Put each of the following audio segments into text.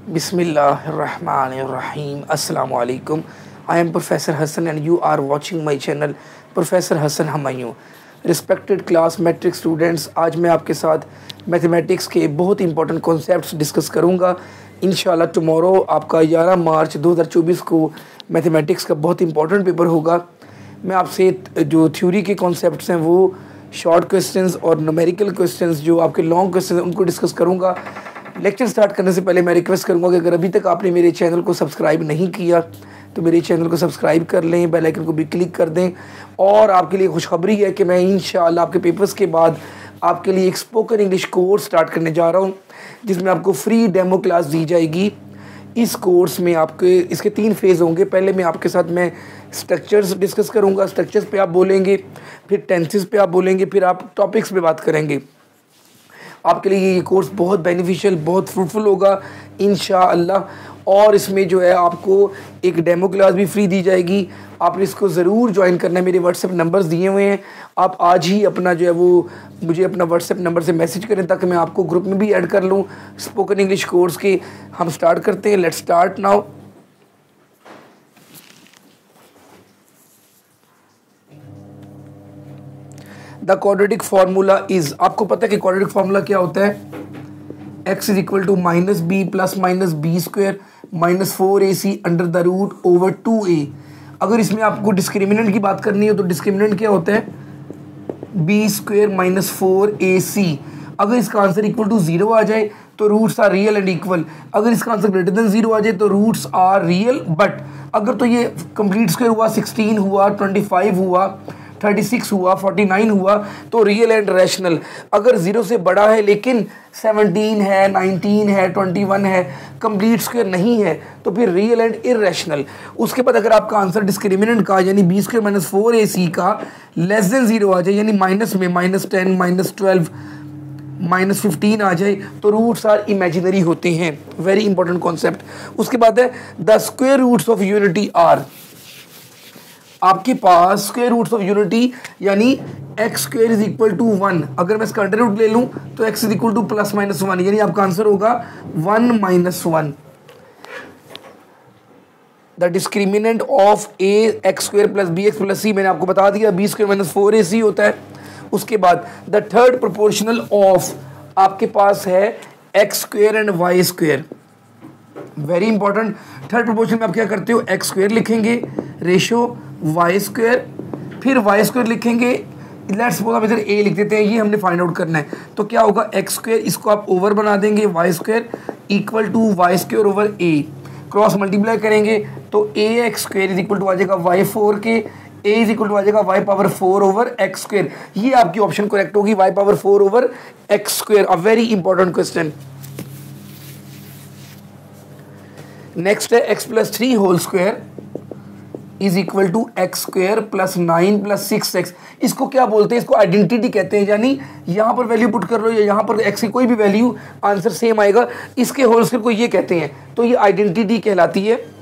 Bismillahirrahmanirrahim. Assalamu alaikum. I am Professor Hassan and you are watching my channel Professor Hassan Humayun. Respected class metric students, आज मैं आपके साथ mathematics के बहुत important concepts discuss करूँगा। इंशाल्लाह टुमारो आपका 11 मार्च 2024 को मैथमेटिक्स का बहुत इंपॉर्टेंट पेपर होगा। मैं आपसे जो थ्योरी के कॉन्सेप्ट्स हैं वो शॉर्ट क्वेश्चंस और न्यूमेरिकल क्वेश्चंस जो आपके लॉन्ग क्वेश्चंस उनको डिस्कस करूँगा। लेक्चर स्टार्ट करने से पहले मैं रिक्वेस्ट करूंगा कि अगर अभी तक आपने मेरे चैनल को सब्सक्राइब नहीं किया तो मेरे चैनल को सब्सक्राइब कर लें, बेल आइकन को भी क्लिक कर दें। और आपके लिए खुशखबरी है कि मैं इंशाअल्लाह आपके पेपर्स के बाद आपके लिए एक स्पोकन इंग्लिश कोर्स स्टार्ट करने जा रहा हूं, जिसमें आपको फ्री डेमो क्लास दी जाएगी। इस कोर्स में आपके इसके 3 फेज़ होंगे। पहले मैं आपके साथ मैं स्ट्रक्चर्स डिस्कस करूँगा, स्ट्रक्चर्स पर आप बोलेंगे, फिर टेंसेस पे आप बोलेंगे, फिर आप टॉपिक्स पे बात करेंगे। आपके लिए ये कोर्स बहुत बेनिफिशियल, बहुत फ्रूटफुल होगा इंशाअल्लाह। और इसमें जो है आपको एक डेमो क्लास भी फ्री दी जाएगी। आपने इसको ज़रूर ज्वाइन करना है। मेरे व्हाट्सएप नंबर्स दिए हुए हैं, आप आज ही अपना जो है वो मुझे अपना व्हाट्सएप नंबर से मैसेज करें ताकि मैं आपको ग्रुप में भी ऐड कर लूँ स्पोकन इंग्लिश कोर्स के। हम स्टार्ट करते हैं। Let's start now. The quadratic formula is, आपको पता है कि क्वाड्रेटिक फार्मूला क्या होता है? x is equal to minus B plus minus B square minus 4ac under the root over 2a। अगर इसमें आपको डिस्क्रिमिनेंट की बात करनी है तो डिस्क्रिमिनेंट क्या होता है? B square minus 4ac। अगर इसका आंसर इक्वल टू 0 आ जाए तो roots are real and equal. अगर इसका आंसर ग्रेटर देन 0 आ जाए तो रूट्स आर रियल बट। अगर तो ये कंप्लीट स्क्वायर हुआ, 16 हुआ, 25 हुआ, 36 हुआ, 49 हुआ तो रियल एंड रैशनल। अगर 0 से बड़ा है लेकिन 17 है, 19 है, 21 है, कंप्लीट स्क्वायर नहीं है तो फिर रियल एंड इररेशनल। उसके बाद अगर आपका आंसर डिस्क्रिमिनेंट का यानी बी स्क्वायर माइनस 4ac का लेस देन 0 आ जाए, यानी माइनस में -10, -12, -15 आ जाए तो रूट्स आर इमेजिनरी होते हैं। Very important concept. उसके बाद है the square roots of unity are. आपके पास स्क्वायर रूट्स ऑफ यूनिटी यानी x square is equal to 1। अगर मैं इसका अंडर रूट ले लूं तो x is equal to plus minus 1, यानी आपका आंसर होगा 1 - 1। The discriminant of a x square plus b x plus c, मैंने आपको बता दिया बी स्क्वायर माइनस 4ac होता है। उसके बाद द थर्ड प्रोपोर्शनल ऑफ आपके पास है X square and Y square. Very important. Third proportion में आप क्या करते हो? एक्स स्क्वायर लिखेंगे रेशो वाई स्क्वायर, फिर वाई स्क्वायर लिखेंगे। लेट्स सपोज आप इधर ए लिख देते हैं, ये हमने फाइंड आउट करना है। तो क्या होगा? एक्स स्क्वायर, इसको आप ओवर बना देंगे, y square equal to y square over a. Cross multiply करेंगे तो a x square is equal to आ जाएगा वाई 4 के, ए इज इक्वल टू आ जाएगा y power 4 over x square. ये आपकी ऑप्शन करेक्ट होगी, y power 4 over x square. A very important question. Next है x plus 3 whole square is equal to x square plus 9 plus 6x। इसको क्या बोलते हैं? इसको आइडेंटिटी कहते हैं, यानी यहाँ पर वैल्यू पुट कर लो या यहाँ पर x की कोई भी वैल्यू आंसर सेम आएगा। इसके होल स्क्वायर को ये कहते हैं, तो ये आइडेंटिटी कहलाती है।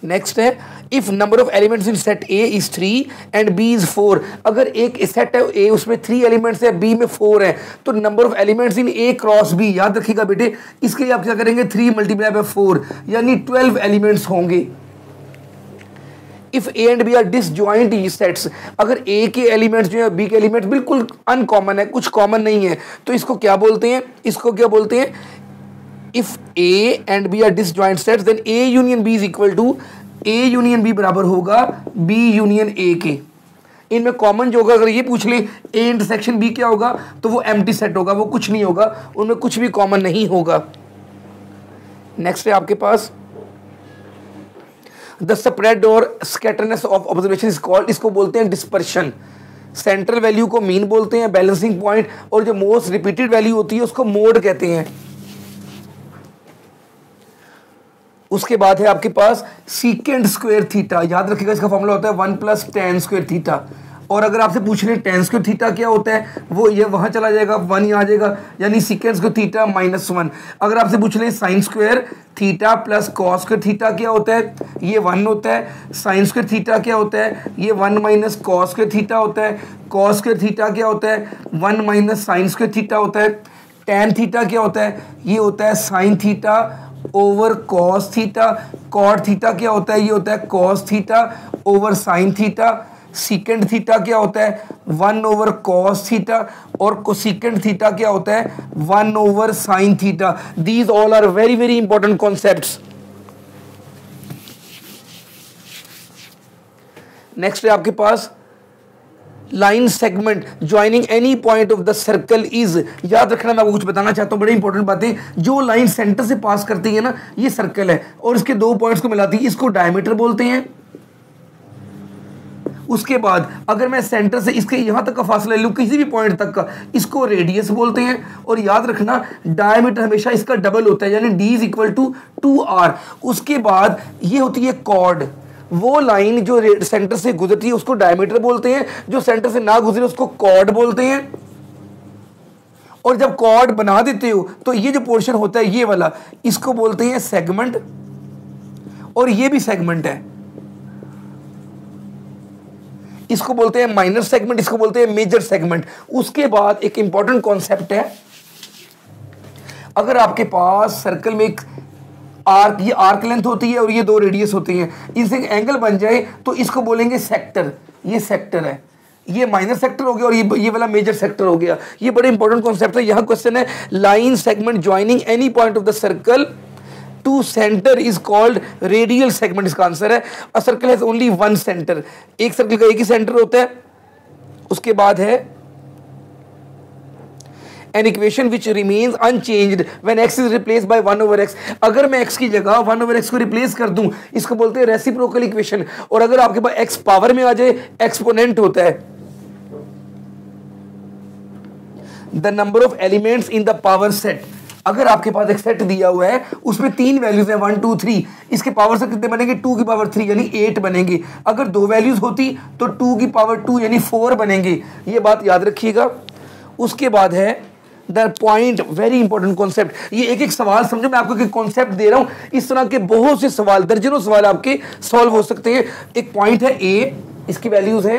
नेक्स्ट है if number of elements in set A is 3 and B is 4। अगर एक सेट है ए, उसमें 3 एलिमेंट्स है, बी में 4 है, तो number of elements in A cross B, याद रखिएगा बेटे, इसके लिए आप क्या करेंगे? 3 × 4 यानी 12 एलिमेंट्स होंगे। If A and B are disjoint sets, अगर ए के एलिमेंट्स जो है बी के एलिमेंट्स बिल्कुल अनकॉमन है, कुछ कॉमन नहीं है, तो इसको क्या बोलते हैं? इसको क्या बोलते हैं? If A and B are disjoint sets then A union B is equal to A union B बराबर होगा बी यूनियन ए के। इनमें कॉमन जो होगा, अगर ये पूछ ले ए इंटरसेक्शन बी क्या होगा, तो वो एम्प्टी सेट होगा, वो कुछ नहीं होगा, उनमें कुछ भी कॉमन नहीं होगा। नेक्स्ट है आपके पास द स्प्रेड और स्कैटरनेस ऑफ ऑब्जर्वेशन इज कॉल्ड, इसको बोलते हैं डिस्पर्शन। सेंट्रल वैल्यू को मीन बोलते हैं, बैलेंसिंग पॉइंट, और जो मोस्ट रिपीटेड वैल्यू होती है उसको मोड कहते हैं। उसके बाद है आपके पास सीकेंड स्क्वायर थीटा। याद रखिएगा इसका फॉर्मूला होता है 1 + tan स्क्वायर थीटा। और अगर आपसे पूछ रहे हैं tan स्क्वायर थीटा क्या होता है, वो ये वहां चला जाएगा, 1 यहाँ आ जाएगा, यानी सीकेंड स्क्वायर थीटा -1। अगर आपसे पूछ रहे हैं sine square theta plus cos square theta क्या होता है, ये 1 होता है। साइन स्क्वायर थीटा क्या होता है, ये 1 - कॉस स्क्वायर थीटा होता है। कॉस स्क्वायर थीटा क्या होता है, 1 - साइन स्क्वायर थीटा होता है। टैन थीटा क्या होता है? ये होता है sine theta over cos theta. Cot theta क्या होता है? ये होता है cos theta over sine theta. Secant theta क्या होता है? 1 ओवर कॉस थीटा। और कोसिकेंड थीटा क्या होता है? 1 over sine theta. These all are very very important concepts. Next है आपके पास line segment joining any point of the circle is. याद रखना, मैं आपको कुछ बताना चाहता हूं, बड़ी इंपॉर्टेंट बातें। जो लाइन सेंटर से पास करती है ना, ये सर्कल है और इसके दो पॉइंट्स को मिलाती है, इसको डायमीटर बोलते हैं। उसके बाद अगर मैं सेंटर से इसके यहां तक का फासला ले लूं, किसी भी पॉइंट तक का, इसको रेडियस बोलते हैं। और याद रखना, डायमीटर हमेशा इसका डबल होता है, यानी d is equal to 2r। उसके बाद ये होती है कॉर्ड। वो लाइन जो सेंटर से गुजरती है उसको डायमीटर बोलते हैं, जो सेंटर से ना गुजरे उसको कॉर्ड बोलते हैं। और जब कॉर्ड बना देते हो तो ये जो पोर्शन होता है ये वाला, इसको बोलते हैं सेगमेंट। और ये भी सेगमेंट है, इसको बोलते हैं माइनर सेगमेंट, इसको बोलते हैं मेजर सेगमेंट। उसके बाद एक इंपॉर्टेंट कॉन्सेप्ट है, अगर आपके पास सर्कल में एक आर्क, ये आर्क लेंथ होती है और ये दो रेडियस होती हैं, इनसे एंगल बन जाए तो इसको बोलेंगे सेक्टर। ये सेक्टर है, ये माइनर सेक्टर हो गया और ये वाला मेजर सेक्टर हो गया। ये बड़े इंपॉर्टेंट कॉन्सेप्ट है। यहाँ क्वेश्चन है, line segment joining any point of the circle to centre is called radial segment. इसका आंसर है a circle has only one centre. एक सर्कल का एक ही सेंटर होता है। उसके बाद है an equation which remains unchanged when x is replaced by 1 over x। अगर मैं x की जगह 1 over x को रिप्लेस कर दूं, इसको बोलते हैं रेसिप्रोकल इक्वेशन। और अगर आपके पास x पावर में आ जाए, एक्सपोनेंट होता है the number of elements in the power set. अगर आपके पास एक सेट दिया हुआ है, उसमें 3 वैल्यूज हैं 1 2 3, इसके पावर से कितने बनेंगे? 2 की पावर 3 यानी 8 बनेंगे। अगर 2 वैल्यूज होती तो 2 की पावर 2 यानी 4 बनेंगे। ये बात याद रखिएगा। उसके बाद है the point, very important concept. ये एक एक सवाल समझो, मैं आपको एक कॉन्सेप्ट दे रहा हूं, इस तरह के बहुत से सवाल, दर्जनों सवाल आपके सॉल्व हो सकते हैं। एक पॉइंट है ए, इसकी वैल्यूज है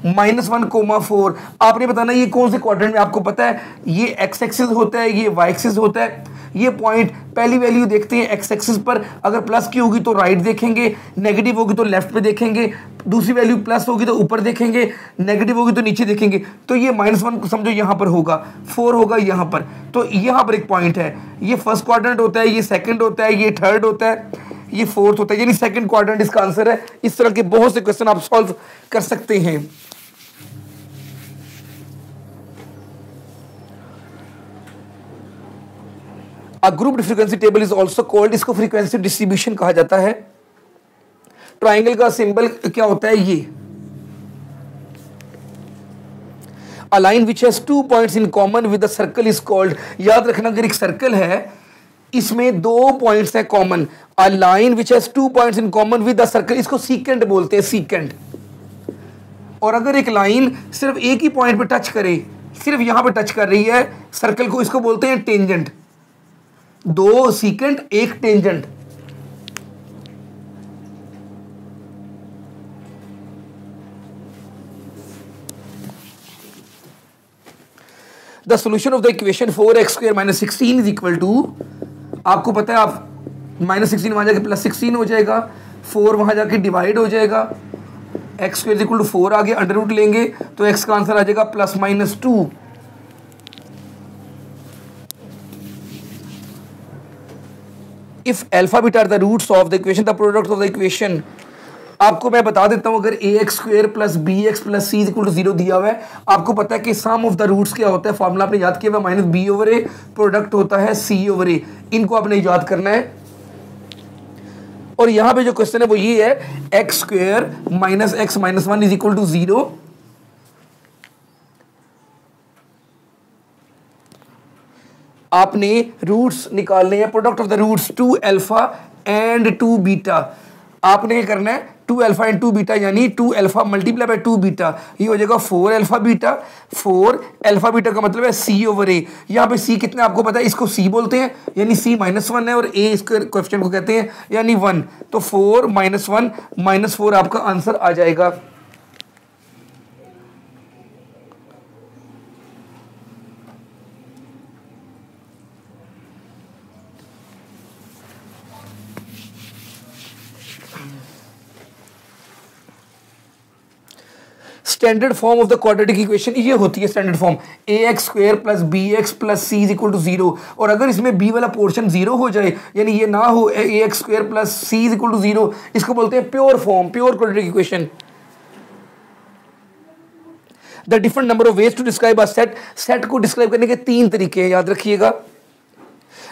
-1,4। आपने बताना ये कौन से क्वाड्रेंट में, आपको पता है ये एक्स एक्सिस होता है, ये वाई एक्सिस होता है। ये पॉइंट पहली वैल्यू देखते हैं एक्स एक्सिस पर, अगर प्लस की होगी तो राइट देखेंगे, नेगेटिव होगी तो लेफ्ट पे देखेंगे। दूसरी वैल्यू प्लस होगी तो ऊपर देखेंगे, नेगेटिव होगी तो नीचे देखेंगे। तो ये -1 समझो यहाँ पर होगा, 4 होगा यहाँ पर। तो यहाँ पर एक पॉइंट है, ये फर्स्ट क्वाड्रेंट होता है, ये सेकंड होता है, ये थर्ड होता है, ये फोर्थ होता है, यानी सेकंड क्वाड्रेंट इसका आंसर है। इस तरह के बहुत से क्वेश्चन आप सॉल्व कर सकते हैं। A grouped frequency table is also called, इसको फ्रीक्वेंसी डिस्ट्रीब्यूशन कहा जाता है। ट्राइंगल का सिंबल क्या होता है? ये A line which has 2 points in common with the circle is called। याद रखना, अगर एक सर्कल है, इसमें 2 पॉइंट्स है common, A line which has 2 points in common with the circle, इसको सीकेंट बोलते हैं, सीकेंट। और अगर एक लाइन सिर्फ एक ही पॉइंट पे टच करे, सिर्फ यहां पे टच कर रही है सर्कल को, इसको बोलते हैं tangent. 2 secant, 1 tangent. The solution of the equation 4x² - 16 is equal to, आपको पता है, आप -16 वहां जाके +16 हो जाएगा, 4 वहां जाके डिवाइड हो जाएगा, x² इक्वल टू 4 आगे अंडर रूट लेंगे तो x का आंसर आ जाएगा +-2। If alpha beta are the roots of the equation, the product of the equation, आपको मैं बता देता हूं, अगर ax² + bx + c = 0 दिया हुआ है, आपको पता है कि सम ऑफ द रूट्स क्या होता है, फॉर्मूला आपने याद किया हुआ, -b/a, प्रोडक्ट होता है c/a। इनको आपने याद करना है। और यहां पे जो क्वेश्चन है वो ये है, x² - x - 1 = 0। आपने रूट्स निकालने हैं, product of the roots 2α and 2β। आपने क्या करना है, 2α एंड 2β यानी 2α × 2β, ये हो जाएगा 4α-β। 4α-β का मतलब है c/a। यहाँ पे c कितना आपको पता है, इसको c बोलते हैं यानी c -1 है, और a इसके कोएफिशिएंट को कहते हैं यानी 1। तो 4 - 1 - 4 आपका आंसर आ जाएगा। Standard form of the quadratic equation ये होती है standard form ax² plus bx plus c is equal to 0। और अगर इसमें b वाला पोर्शन 0 हो जाए, यानी ये ना हो ax² plus c is equal to 0, इसको बोलते हैं pure form, pure quadratic equation. The different number of ways to describe a set, set को डिस्क्राइब करने के 3 तरीके हैं, याद रखिएगा।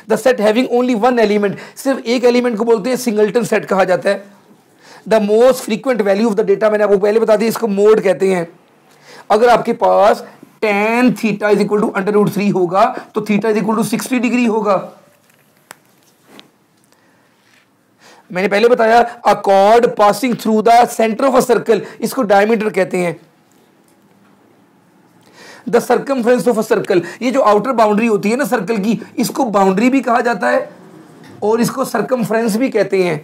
The set having only one element, सिर्फ एक एलिमेंट को बोलते हैं सिंगलटन सेट कहा जाता है। The most frequent value of the data, मैंने आपको पहले बता दिया, इसको मोड कहते हैं। अगर आपके पास tan theta is equal to √3 होगा तो theta is equal to 60 degree होगा। मैंने पहले बताया a chord passing through the centre of a circle, इसको डायमीटर कहते हैं। The circumference of a circle, ये जो आउटर बाउंड्री होती है ना सर्कल की, इसको बाउंड्री भी कहा जाता है और इसको सर्कमफ्रेंस भी कहते हैं।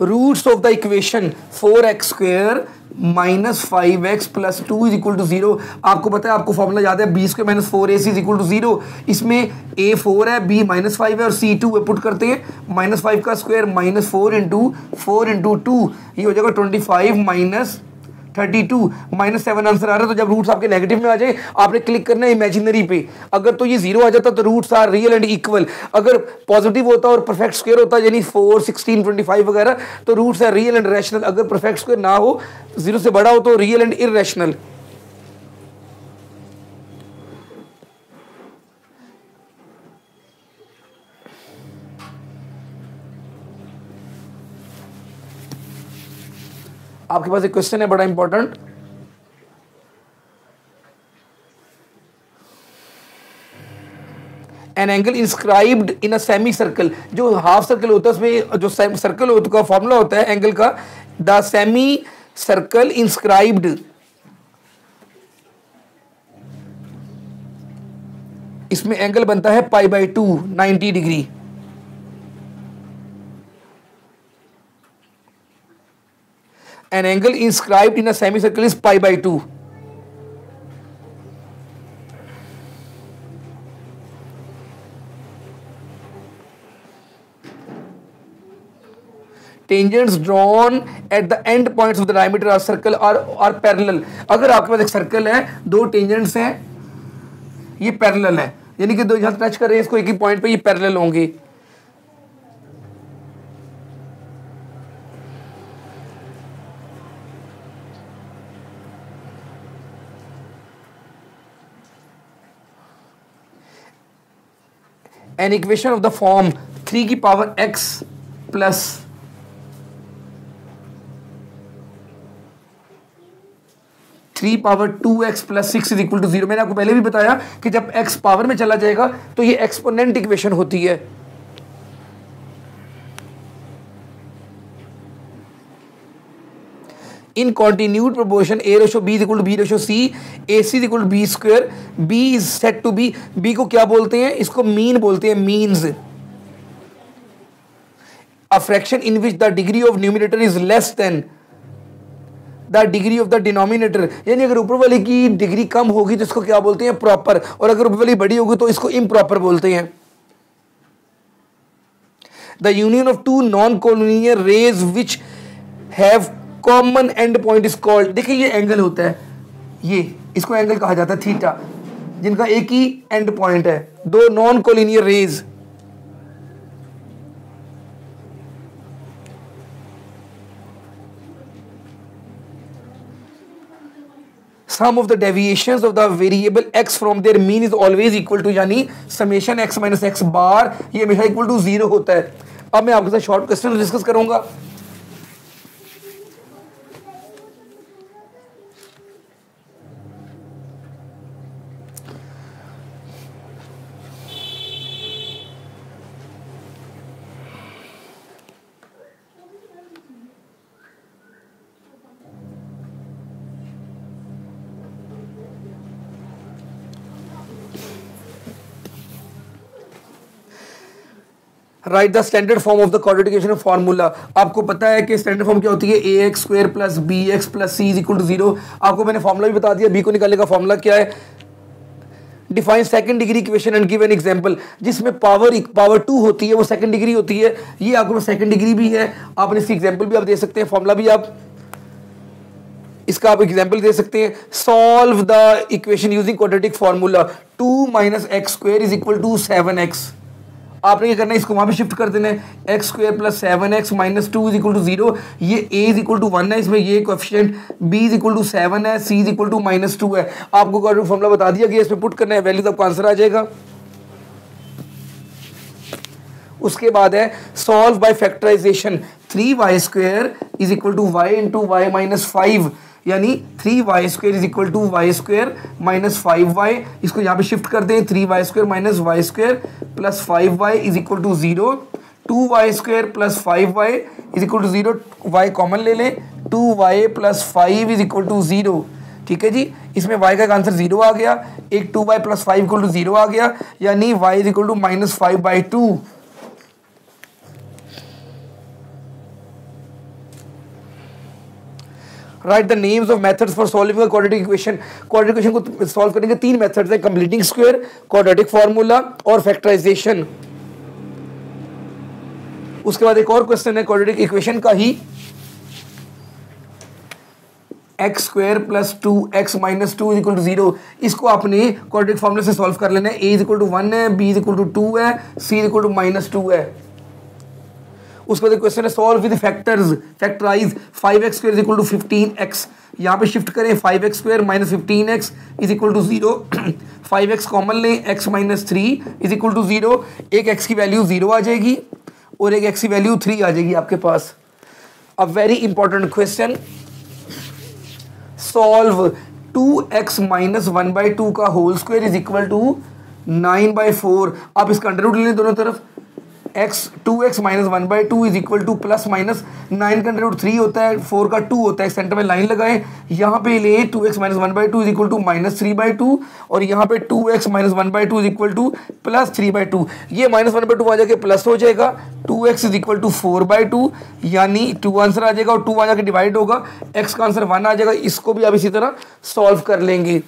Roots of the equation 4x² minus 5x plus 2 is equal to 0। आपको पता है, आपको फॉर्मूला याद है, b² minus 4ac is equal to 0। इसमें a 4 है, b माइनस 5 है और c 2 है। पुट करते हैं, माइनस 5 का स्क्वायर माइनस 4 इंटू 2, ये हो जाएगा 25 माइनस 32 माइनस 7 आंसर आ रहा है। तो जब रूट्स आपके नेगेटिव में आ जाए, आपने क्लिक करना है इमेजिनरी पे। अगर तो ये 0 आ जाता तो roots are real and equal. अगर पॉजिटिव होता और परफेक्ट स्क्वायर होता, यानी 4, 16, 25 वगैरह, तो roots are real and rational. अगर परफेक्ट स्क्वायर ना हो, 0 से बड़ा हो, तो रियल एंड इररेशनल। आपके पास एक क्वेश्चन है बड़ा important. An angle inscribed in a semi circle, जो हाफ सर्कल होता है उसमें जो सर्कल होता का फॉर्मूला होता है एंगल का, द सेमी सर्कल इंस्क्राइब्ड, इसमें एंगल बनता है π/2 90 degree. An angle inscribed in a semicircle is π/2. Tangents drawn at the end points of the diameter of circle are parallel. अगर आपके पास एक सर्कल है, 2 टेंजेंट्स हैं, ये पैरेलल है, यानी कि 2 जहां टच कर रहे हैं इसको एक ही पॉइंट पे, ये पैरेलल होंगे। An equation of the form 3 की power x plus 3 power 2x plus 6 is equal to 0। मैंने आपको पहले भी बताया कि जब x पावर में चला जाएगा तो ये एक्सपोनेंट इक्वेशन होती है। In continued proportion a/b is equal to b/c, ac is equal to b², b is set to be. b को क्या बोलते हैं? इसको मीन बोलते हैं, means. A fraction in which the degree of numerator is less than the degree of the denominator, यानी अगर ऊपर वाले की डिग्री कम होगी तो इसको क्या बोलते हैं? प्रॉपर। और अगर ऊपर वाली बड़ी होगी तो इसको इम्प्रॉपर बोलते हैं। The union of 2 non collinear rays which have common end point is called. देखिए ये एंगल होता है, ये इसको एंगल कहा जाता है थीटा, जिनका एक ही एंड पॉइंट है, 2 non collinear rays. Sum of the deviations of the variable x from their mean is always equal to, यानी समेशन x माइनस एक्स बार ये हमेशा इक्वल टू 0 होता है। अब मैं आपके साथ शॉर्ट क्वेश्चन डिस्कस करूंगा। Right the standard form of the quadratic equation formula. आपको पता है कि स्टैंडर्ड फॉर्म क्या होती है? ax² plus bx plus c is equal to 0। आपको मैंने फॉर्मूला भी बता दिया, b को निकालने का फॉर्मूला क्या है? Define second degree equation and give an example. जिसमें पावर 2 होती है वो सेकंड डिग्री होती है, ये आपके पास सेकंड डिग्री भी है। आपने इसकी एग्जांपल भी आप दे सकते हैं, फॉर्मूला भी आप इसका आप एग्जांपल दे सकते हैं। Solve the equation using quadratic formula 2 - x² = 7x। आपने क्या करना है, इसको वहां पे शिफ्ट कर देना है, x² + 7x - 2 = 0। ये a = 1 है, इसमें ये कोएफिशिएंट, b = 7 है, c = -2 है। आपको क्वाड्रेटिक फार्मूला बता दिया गया, इसमें पुट करना है, वैल्यू तो आपका आंसर आ जाएगा। उसके बाद है solve by factorisation 3y² = y × y - 5, यानी 3y² = y² - 5y। इसको यहाँ पे शिफ्ट कर दें, 3y² - y² + 5y = 0। 2y² + 5y = 0, y common ले लें, 2y + 5 = 0। ठीक है जी, इसमें y का आंसर 0 आ गया, एक 2y + 5 = 0 आ गया, यानी y = -5/2। Right the names of methods for solving a quadratic equation. Quadratic equation को सॉल्व करने के 3 मेथड्स हैं, कंप्लीटिंग स्क्वायर, क्वाड्रेटिक फार्मूला और फैक्टराइजेशन। उसके बाद एक और क्वेश्चन है क्वाड्रेटिक इक्वेशन का ही, x² + 2x - 2 = 0। इसको आपने क्वाड्रेटिक फार्मूला से सॉल्व कर लेना है। a = 1 है, b = 2 है, c = -2 है। उसके बाद क्वेश्चन है solve with factors, factorise 5x² = 15x। यहाँ पे शिफ्ट करें, 5x² - 15x = 0। 5x कॉमन लें, x - 3 = 0। एक x की वैल्यू 0 आ जाएगी और एक x की वैल्यू 3 आ जाएगी आपके पास। अब very important question, solve 2x - 1/2 का होल स्क्वायर = 9/4। आप इसका अंडर रूट ले लें दोनों तरफ, 2x - 1/2 = ±9 का अंडर रूट 3 होता है, 4 का 2 होता है। सेंटर में लाइन लगाएं, यहाँ पे ले 2x - 1/2 = -3/2 और यहाँ पे 2x - 1/2 = +3/2। ये -1/2 आ जाके प्लस हो जाएगा, 2x = 4/2, यानी 2 आंसर आ जाएगा और 2 आ जाके डिवाइड होगा, x का आंसर 1 आ जाएगा। इसको भी आप इसी तरह सॉल्व कर लेंगे।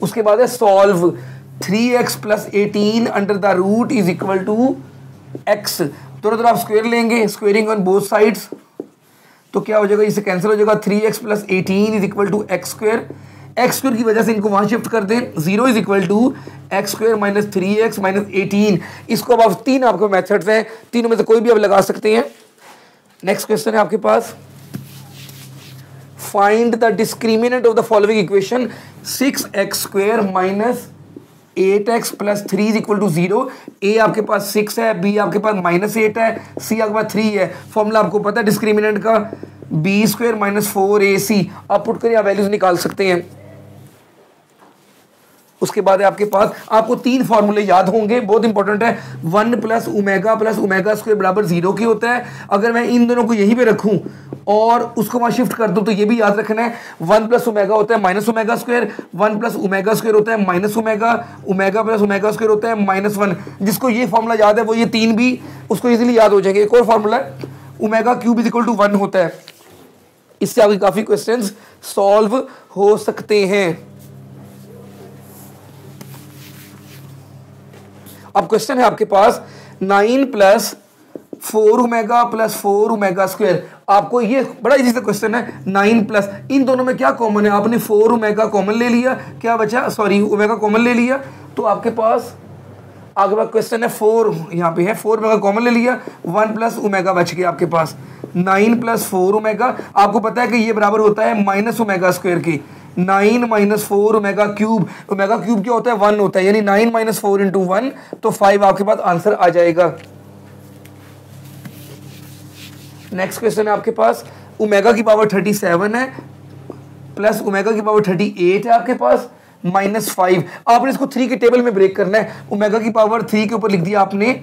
उसके बाद है solve 3x + 18 under the root = x। दोनों तरफ आप स्क्वायर लेंगे, स्क्वेयरिंग ऑन बोथ साइड्स, तो क्या हो जाएगा, इससे कैंसिल हो जाएगा। 3x + 18 = x²। x² की वजह से इनको वहां शिफ्ट कर दें, 0 = x² - 3x - 18। इसको अब आप 3 आपके मेथड्स हैं, तीनों में से कोई भी आप लगा सकते हैं। नेक्स्ट क्वेश्चन है आपके पास, find the discriminant of the following equation 6x² - 8x + 3 = 0। a आपके पास 6 है, b आपके पास -8 है, c आपके पास 3 है। फॉर्मूला आपको पता है डिस्क्रिमिनेंट का, b² - 4ac। आप पुट कर वैल्यूज निकाल सकते हैं। उसके बाद है आपके पास, आपको 3 फार्मूले याद होंगे, बहुत इंपॉर्टेंट है। 1 + ω + ω² 0 की होता है। अगर मैं इन दोनों को यहीं पे रखूं और उसको वहां शिफ्ट कर दूं तो ये भी याद रखना है, 1 + ω होता है -ω², 1 + ω² होता है -ω, ω + ω² होता है -1। जिसको ये फार्मूला याद है वो ये 3 भी उसको इजीली याद हो जाएंगे। एक और फार्मूला है ω³ = 1 होता है। इससे आपके काफी क्वेश्चंस सॉल्व हो सकते हैं। अब क्वेश्चन है आपके पास 9 + 4ω + 4ω²। आपको ये बड़ा इजी सा क्वेश्चन है। 9 प्लस, इन दोनों में क्या कॉमन है, आपने 4ω कॉमन ले लिया, क्या बचा, सॉरी ओमेगा कॉमन ले लिया, तो आपके पास आगे बात क्वेश्चन है 4, यहाँ पे है 4ω कॉमन ले लिया, 1 + ω बच गया आपके पास। 9 + 4ω, आपको पता है कि ये बराबर होता है -ω² के। 9 - 4ω³, ω³ क्या होता है, 1 होता है, यानी 9 - 4 × 1, तो 5 आपके पास आंसर आ जाएगा। नेक्स्ट क्वेश्चन है आपके पास, ω⁻37 है प्लस ω⁻38 है आपके पास -5। आपने इसको 3 के टेबल में ब्रेक करना है। ω3 के ऊपर लिख दिया आपने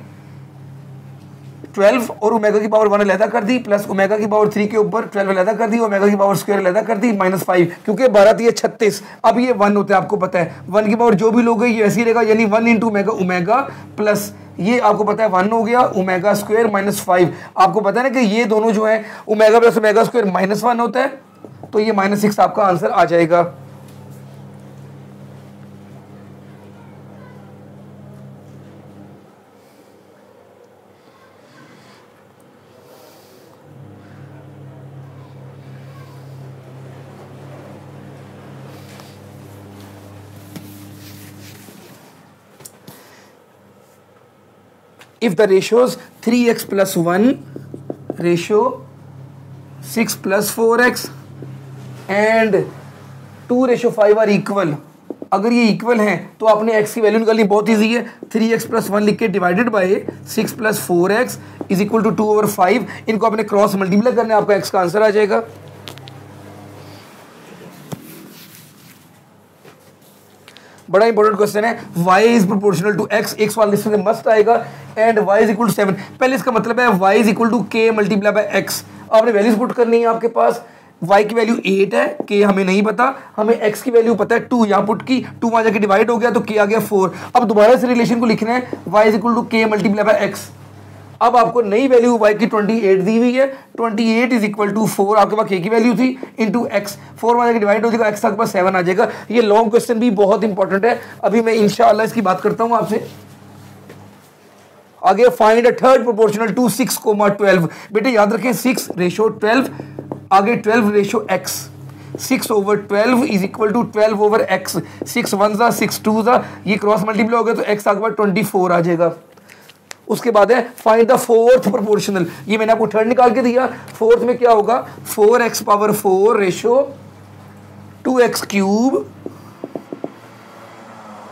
12 और ω⁻1 अलहदा कर दी, प्लस ω3 के ऊपर 12 अलहदा कर दी, ω² अलहदा कर दी, -5, क्योंकि 12 थी 36, अब ये 1 होता है, आपको पता है 1 की पावर जो भी लोग ये ऐसे ही रहेगा, यानी 1 × ω प्लस ये आपको पता है 1 हो गया ω² -5। आपको पता है ना कि ये दोनों जो है ω + ω² -1 होता है, तो ये -6 आपका आंसर आ जाएगा। If the ratios 3x + 1 ratio 6 + 4x and 2:5 are equal, अगर ये इक्वल हैं तो आपने x की वैल्यू निकालनी बहुत ईजी है। 3x + 1 लिख के divided by 6 + 4x is equal to 2/5। इनको आपने क्रॉस मल्टीप्लाई करना है, आपका x का आंसर आ जाएगा। बड़ा इंपॉर्टेंट क्वेश्चन है, y is proportional to x, एक सवाल इसमें मस्ट आएगा, and y is equal to 7। पहले इसका मतलब है y is equal to k multiply by x। आपने वैल्यूज पुट करनी है, आपके पास y की वैल्यू 8 है, k हमें नहीं पता, हमें x की वैल्यू पता है 2, यहाँ पुट की 2 वहाँ जाके डिवाइड हो गया तो k आ गया 4। अब दोबारा से रिलेशन को लिखना है, y is equal to k multiply by x। अब आपको नई वैल्यू y की 28 दी हुई है, 28 इज इक्वल टू 4, आपके पास k की वैल्यू थी इंटू x, 4 वहाँ जाके डिवाइड हो जाएगा, x आपके पास 7 आ जाएगा। ये लॉन्ग क्वेश्चन भी बहुत इंपॉर्टेंट है, अभी मैं इंशाअल्लाह इसकी बात करता हूँ आपसे। आगे find a third proportional to 6,12। बेटे याद रखें 6:12, आगे 12:x, 6/12 is equal to 12/x। 6 1 जा 6 2 जा, ये क्रॉस मल्टीप्लाई हो गया तो x आपके पास 24 आ जाएगा। उसके बाद है फाइंड द फोर्थ प्रोपोर्शनल, ये मैंने आपको थर्ड निकाल के दिया। फोर्थ में क्या होगा, 4x⁴ रेशो 2x³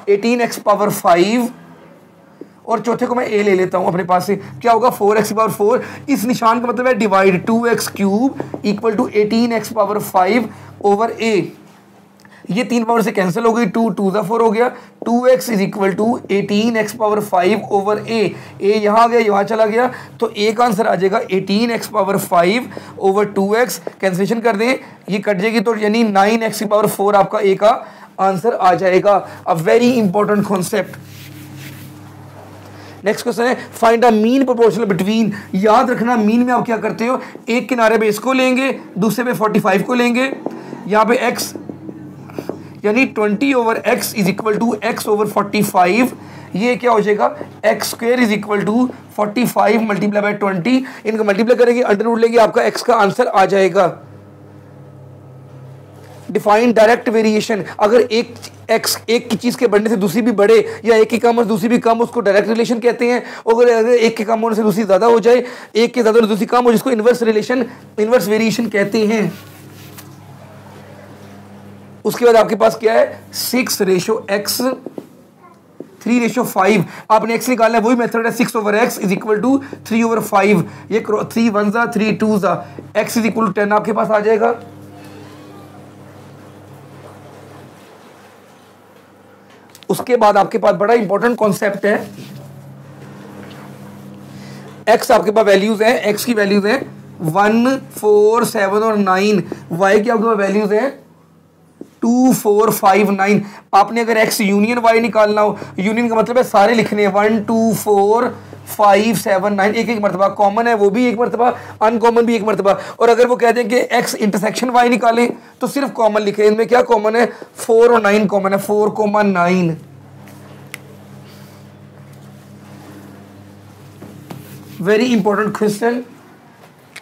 18x⁵, और चौथे को मैं a ले लेता हूं अपने पास से, क्या होगा 4x⁴। इस निशान का मतलब है divide 2x³ equal to 18x⁵ over a। ये 3 पावर से कैंसिल हो गई, 2 2 ज़ा 4 हो गया, 2x is equal to 18x⁵ over a। यहाँ आ गया, यहाँ चला गया, तो a का आंसर आ जाएगा 18x⁵ ओवर 2x। कैंसिलेशन कर दें, ये कट जाएगी तो यानी 9x⁴ आपका a का आंसर आ जाएगा। A very important concept. Next question है find a mean proportional between. याद रखना मीन में आप क्या करते हो, एक किनारे पे इसको लेंगे, दूसरे पे 45 को लेंगे, यहाँ पे x यानी 20/x is equal to x/45। ये क्या हो जाएगा, x² is equal to 45 multiply by 20। इनको मल्टीप्लाई करेंगे, अंडर रूट लेंगे, आपका x का आंसर आ जाएगा। डिफाइन डायरेक्ट वेरिएशन, अगर एक की चीज के बढ़ने से दूसरी भी बढ़े, या एक की कम और दूसरी भी कम, उसको डायरेक्ट रिलेशन कहते हैं। अगर एक के कम होने से दूसरी ज्यादा हो जाए, एक के ज्यादा होने से दूसरी कम हो, जिसको इनवर्स रिलेशन, इनवर्स वेरिएशन कहते हैं। उसके बाद आपके पास क्या है, 6:x 3:5। आपने x निकालना है, वही मेथड है, 6/x इज इक्वल टू 3/5। ये 3 1 जा 3 2 जा, x इज इक्वल टू 10 आपके पास आ जाएगा। उसके बाद आपके पास बड़ा इंपॉर्टेंट कॉन्सेप्ट है, x आपके पास वैल्यूज हैं, x की वैल्यूज हैं 1 4 7 और 9, y की आपके पास वैल्यूज हैं 2 4 5 9। आपने अगर x यूनियन y निकालना हो, यूनियन का मतलब है सारे लिखने हैं, 1 2 4 5 7 9, एक एक मरतबा, कॉमन है वो भी एक मरतबा, अनकॉमन भी एक मरतबा। और अगर वो कहते हैं कि x इंटरसेक्शन y निकालें तो सिर्फ कॉमन लिखें। इनमें क्या कॉमन है, 4 और 9 कॉमन है, 4,9। वेरी इंपॉर्टेंट क्वेश्चन,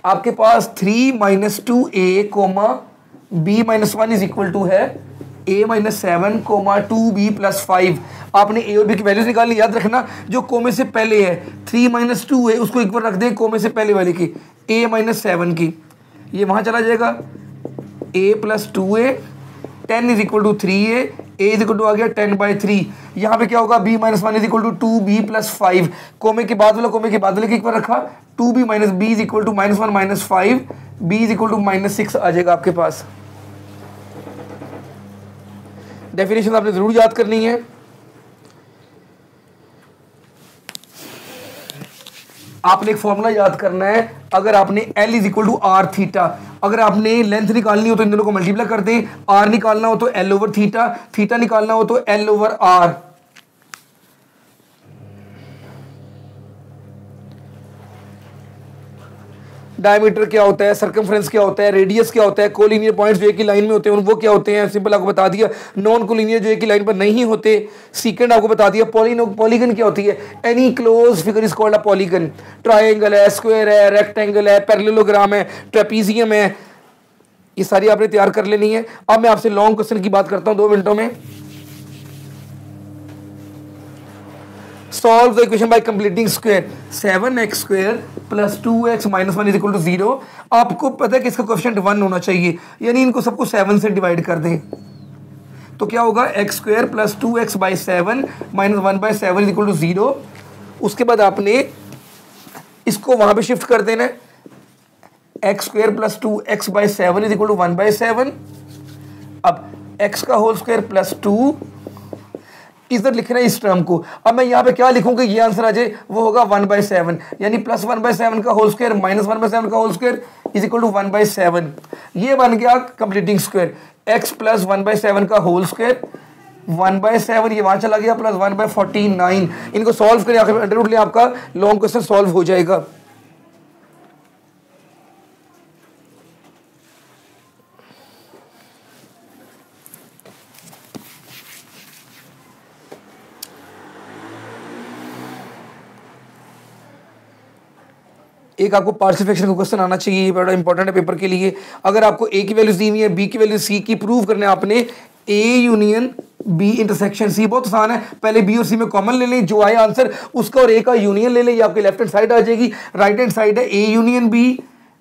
आपके पास 3 - 2a, b - 1 is equal to है a - 7, 2b + 5। आपने a और b की वैल्यूज निकालनी। याद रखना जो कोमे से पहले है 3 - 2 है, उसको एक बार रख दें कोमे से पहले वाले की, a - 7 की, ये वहां चला जाएगा, a + 2a, 10 is equal to 3a, a is equal to आ गया 10/3। यहाँ पे क्या होगा, b - 1 is equal to 2b + 5। Comma के बाद वाला कोमे के बाद वाले की एक बार रखा, 2b - b is equal to -1 - 5, b is equal to -6 आ जाएगा आपके पास। डेफिनेशन आपने जरूर याद करनी है। आपने एक फॉर्मूला याद करना है, अगर आपने L is equal to R theta, अगर आपने लेंथ निकालनी हो तो इन दोनों को मल्टीप्लाई कर दें, R निकालना हो तो L ओवर थीटा, थीटा निकालना हो तो L ओवर R। डायमीटर क्या होता है, सर्कमफ्रेंस क्या होता है, रेडियस क्या होता है, कोलिनियर पॉइंट्स जो एक ही लाइन में होते हैं वो क्या होते हैं, सिंपल आपको बता दिया। नॉन कोलिनियर जो एक ही लाइन पर नहीं होते, सीकेंड आपको बता दिया। पॉलीगन क्या होती है, any close figure is called a polygon. Triangle है, स्क्वायर है, रेक्टेंगल है, पैरेललोग्राम है, ट्रेपीजियम है, ये सारी आपने तैयार कर लेनी है। अब मैं आपसे लॉन्ग क्वेश्चन की बात करता हूँ 2 मिनटों में। Solve the equation by completing square 7x² plus 2x minus 1 is equal to 0। आपको पता है कि इसका कोएफिशिएंट 1 होना चाहिए, यानी इनको सबको 7 से डिवाइड कर दें तो क्या होगा x² plus 2x by 7 minus 1 by 7 is equal to 0। उसके बाद आपने इसको वहां पे शिफ्ट कर देना है, x² plus 2x by 7 is equal to 1 by 7। अब x का होल स्क्वायर प्लस 2 इधर लिखना है इस टर्म को। अब मैं यहाँ पे क्या लिखूंगा ये आंसर आ जाए, वो होगा 1 बाई 7, यानी प्लस 1 बाई 7 का होल स्क्वायर माइनस 1 बाई 7 का whole square is equal to 1 by 7। ये बन गया completing square. x plus 1 by 7 का होल स्क्वायर 1 बाई 7, ये वहां चला गया, प्लस 1 बाई 49। इनको सॉल्व करें, आखिर अंडर रूट ले आपका लॉन्ग क्वेश्चन सॉल्व हो जाएगा। एक आपको पार्शियल फ्रैक्शन का क्वेश्चन आना चाहिए, ये बड़ा इंपॉर्टेंट है पेपर के लिए। अगर आपको ए की वैल्यूज दी हुई है, बी की वैल्यू सी की, प्रूव करने आपने A union B intersection C. बहुत आसान है, पहले बी और सी में कॉमन ले लें, जो आए आंसर उसका और ए का यूनियन ले लें, ये आपके लेफ्ट हैंड साइड आ जाएगी। राइट हैंड साइड है A union B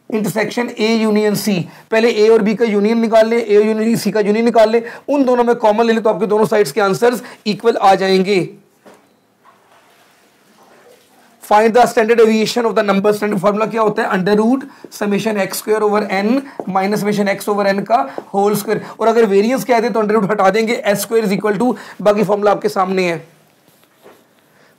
intersection A union C. पहले ए और बी का यूनियन निकाल ले, ए यूनियन सी का यूनियन निकाल ले, उन दोनों में कॉमन ले ले तो आपके दोनों साइड्स के आंसर्स इक्वल आ जाएंगे। Find the standard deviation of the number. Standard formula क्या होता है, under root summation x² over n minus summation x over n का होल स्क्वायर। और अगर वेरिएंस कहते हैं तो अंडर रूट हटा देंगे, s² इज इक्वल टू, बाकी फार्मूला आपके सामने है।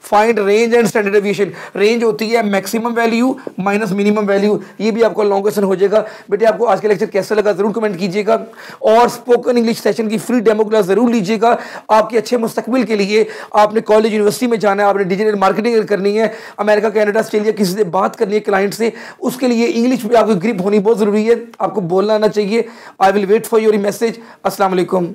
Find range and standard deviation. Range होती है maximum value minus minimum value. ये भी आपको लॉन्ग क्वेश्चन हो जाएगा। बेटे आपको आज का लेक्चर कैसा लगा जरूर कमेंट कीजिएगा, और स्पोकन इंग्लिश सेशन की फ्री डेमो क्लास जरूर लीजिएगा। आपके अच्छे मुस्तकबिल के लिए आपने कॉलेज यूनिवर्सिटी में जाना है, आपने डिजिटल मार्केटिंग करनी है, अमेरिका कनाडा ऑस्ट्रेलिया किसी से बात करनी है क्लाइंट से, उसके लिए इंग्लिश पे आपकी ग्रिप होनी बहुत जरूरी है, आपको बोलना आना चाहिए। I will wait for your message. अस्सलाम वालेकुम।